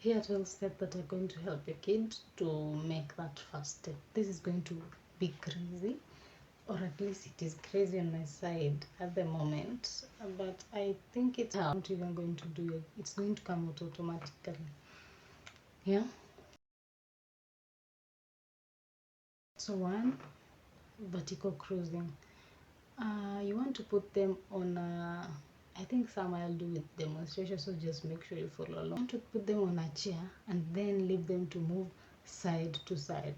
Here are 12 steps that are going to help your kid to make that first step. This is going to be crazy, or at least it is crazy on my side at the moment, but I think it's not even going to do it. It's going to come out automatically. Yeah. So one, vertical cruising. You want to put them on a, I think some I'll do with demonstration, so just make sure you follow along. You want to put them on a chair and then leave them to move side to side.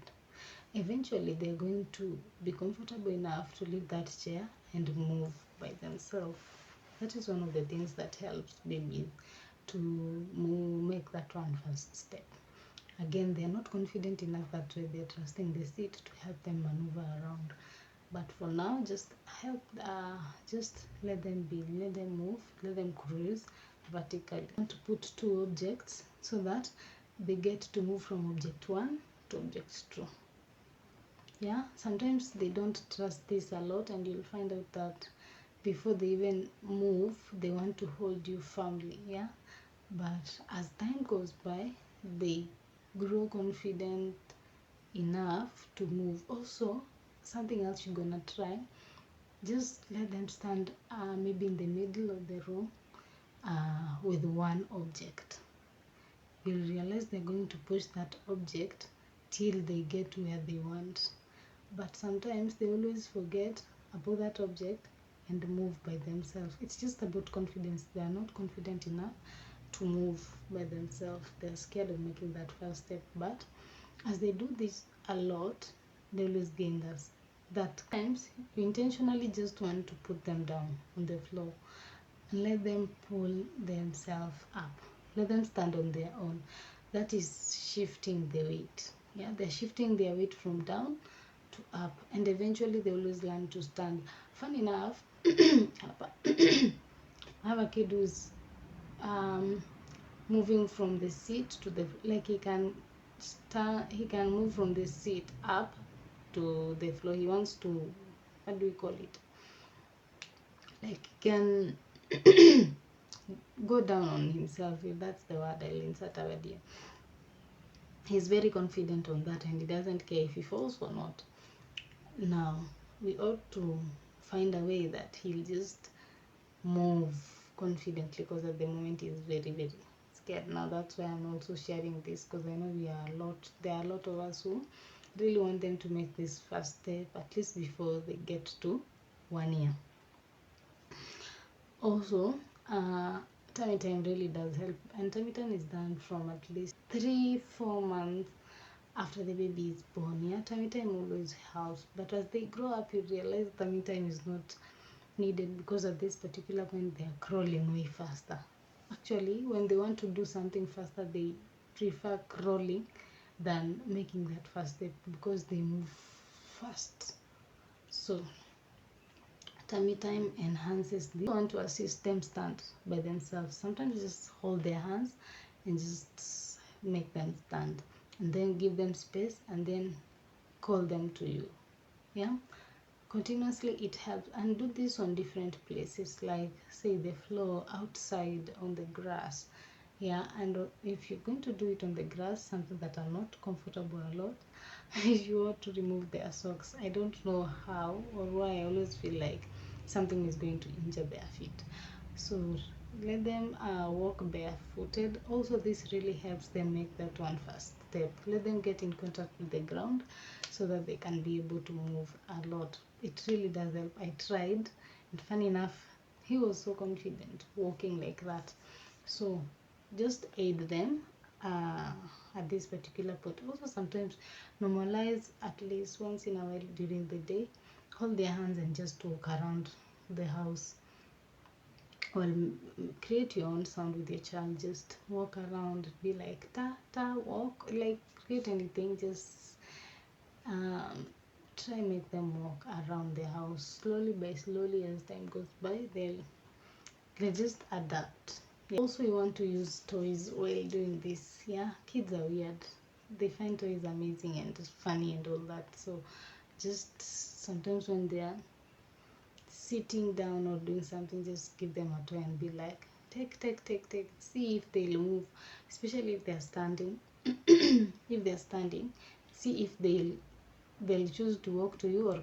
Eventually they're going to be comfortable enough to leave that chair and move by themselves. That is one of the things that helps babies to make that one first step. Again, they're not confident enough that way. They're trusting the seat to help them maneuver around. But for now, just help, just let them be, let them move, let them cruise vertically. I want to put two objects so that they get to move from object 1 to object 2. Yeah, sometimes they don't trust this a lot, and you'll find out that before they even move, they want to hold you firmly. Yeah, but as time goes by, they grow confident enough to move. Also, something else you're gonna try, just let them stand maybe in the middle of the room with one object. You'll realize they're going to push that object till they get where they want. But sometimes they always forget about that object and move by themselves. It's just about confidence. They are not confident enough to move by themselves. They're scared of making that first step. But as they do this a lot, they always gain this. That times you intentionally just want to put them down on the floor and let them pull themselves up. Let them stand on their own. That is shifting the weight. Yeah, they're shifting their weight from down to up, and eventually they always learn to stand. Fun enough, I have a kid who's moving from the seat to the, like he can move from the seat up to the floor. He wants to, what do we call it, like he can go down on himself, if that's the word. I'll insert a word here. He's very confident on that, and he doesn't care if he falls or not. Now we ought to find a way that he'll just move confidently, because at the moment he's very, very scared. Now that's why I'm also sharing this, because I know there are a lot of us who really want them to make this first step at least before they get to 1 year. Also, tummy time really does help, and tummy time is done from at least 3-4 months after the baby is born. Yeah, tummy time always helps, but as they grow up, you realize tummy time is not needed, because at this particular point they are crawling way faster. Actually, when they want to do something faster, they prefer crawling than making that first step, because they move fast. So tummy time enhances this. You want to assist them stand by themselves. Sometimes just hold their hands and just make them stand, and then give them space, and then call them to you. Yeah, continuously it helps. And do this on different places, like say the floor, outside, on the grass. Yeah, and if you're going to do it on the grass, something that are not comfortable a lot, you ought to remove their socks. I don't know how or why, I always feel like something is going to injure their feet. So let them walk barefooted. Also, this really helps them make that one first step. Let them get in contact with the ground so that they can be able to move a lot. It really does help. I tried, and funny enough, he was so confident walking like that. So just aid them at this particular point. Also, sometimes normalize at least once in a while during the day. Hold their hands and just walk around the house. Well, create your own sound with your child. Just walk around, be like ta ta, walk, like create anything. Just try make them walk around the house slowly by slowly. As time goes by, they just adapt. Yeah. Also, you want to use toys while doing this. Yeah, kids are weird. They find toys amazing and funny and all that. So just sometimes when they are sitting down or doing something, just give them a toy and be like, take. See if they'll move, especially if they're standing. If they're standing, see if they'll choose to walk to you or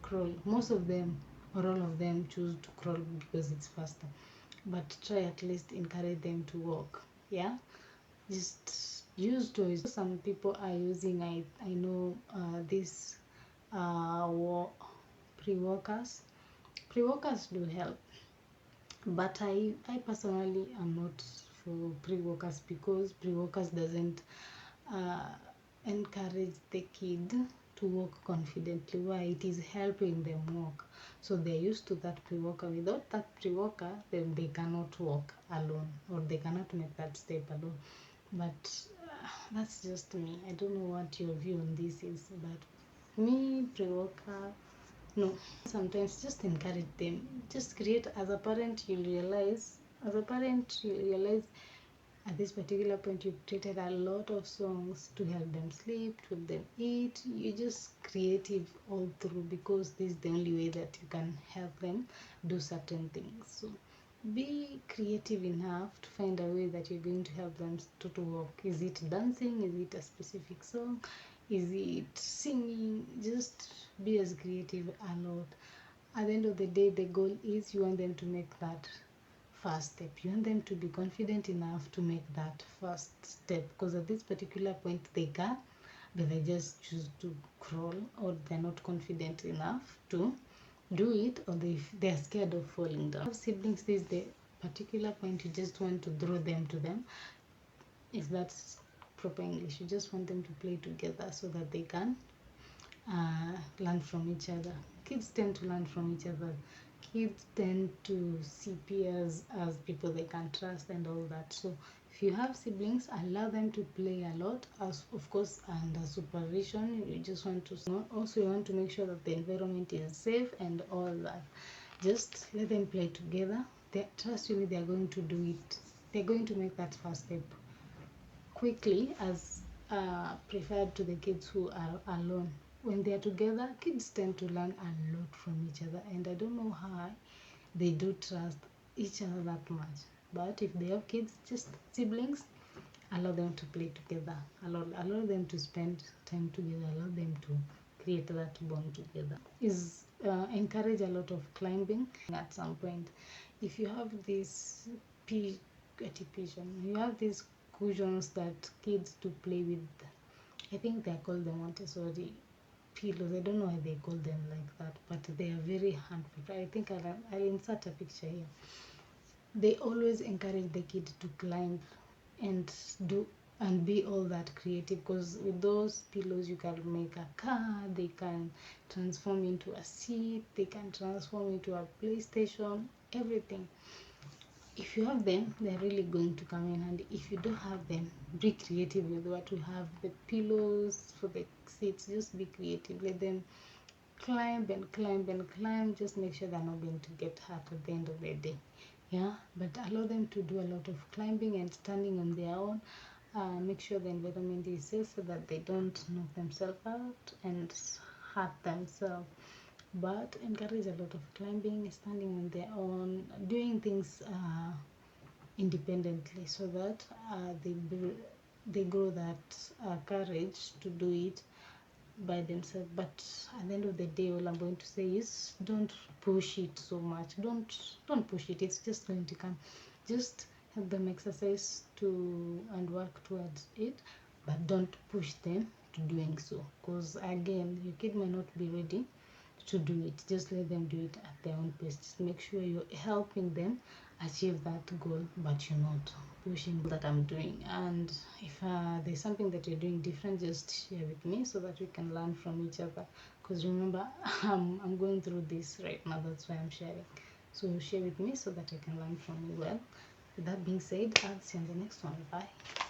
crawl. Most of them or all of them choose to crawl because it's faster, but try at least encourage them to walk. Yeah, just use toys. Some people are using, I know, this pre-workers. Pre-workers do help, but I personally am not for pre-workers because pre-workers doesn't uh, encourage the kid to walk confidently, why it is helping them walk. So they're used to that pre-worker. Without that pre-worker, then they cannot walk alone, or they cannot make that step alone. But that's just me. I don't know what your view on this is, but me, pre-worker, no. Sometimes just encourage them. Just create, as a parent, you realize at this particular point you've created a lot of songs to help them sleep, to help them eat. You're just creative all through because this is the only way that you can help them do certain things. So be creative enough to find a way that you're going to help them to walk. Is it dancing? Is it a specific song? Is it singing? Just be as creative a lot. At the end of the day, the goal is you want them to make that first step. You want them to be confident enough to make that first step, because at this particular point they can, but they just choose to crawl, or they're not confident enough to do it, or they're scared of falling down. Siblings, this is the particular point you just want to draw them to them, if that's proper English. You just want them to play together so that they can learn from each other. Kids tend to learn from each other. Kids tend to see peers as people they can trust and all that. So if you have siblings, allow them to play a lot, as of course under supervision. You just want to also, you want to make sure that the environment is safe and all that. Just let them play together. Trust me, they're going to do it. They're going to make that first step quickly, as preferred to the kids who are alone. When they are together, kids tend to learn a lot from each other, and I don't know how they do trust each other that much. But if they have kids, just siblings, allow them to play together, allow them to spend time together, allow them to create that bond together. Is encourage a lot of climbing at some point. If you have this you have these cushions that kids do play with. I think they are called the Montessori pillows. I don't know why they call them like that, but they are very handful. I think I'll insert a picture here. They always encourage the kid to climb and do and be all that creative, because with those pillows you can make a car, they can transform into a seat, they can transform into a PlayStation, everything. If you have them, they're really going to come in handy. If you don't have them, be creative with what you have. The pillows for the seats, just be creative. Let them climb and climb and climb. Just make sure they're not going to get hurt at the end of the day. Yeah, but allow them to do a lot of climbing and standing on their own. Make sure the environment is safe so that they don't knock themselves out and hurt themselves. But encourage a lot of climbing, standing on their own, doing things independently, so that they grow that courage to do it by themselves. But at the end of the day, all I'm going to say is don't push it so much. Don't push it. It's just going to come. Just help them exercise to and work towards it, but don't push them to doing so, because again, your kid may not be ready to do it. Just let them do it at their own pace. Just make sure you're helping them achieve that goal, but you're not pushing that I'm doing. And if there's something that you're doing different, just share with me so that we can learn from each other. Because remember, I'm going through this right now, that's why I'm sharing. So share with me so that I can learn from you well. With that being said, I'll see you on the next one. Bye.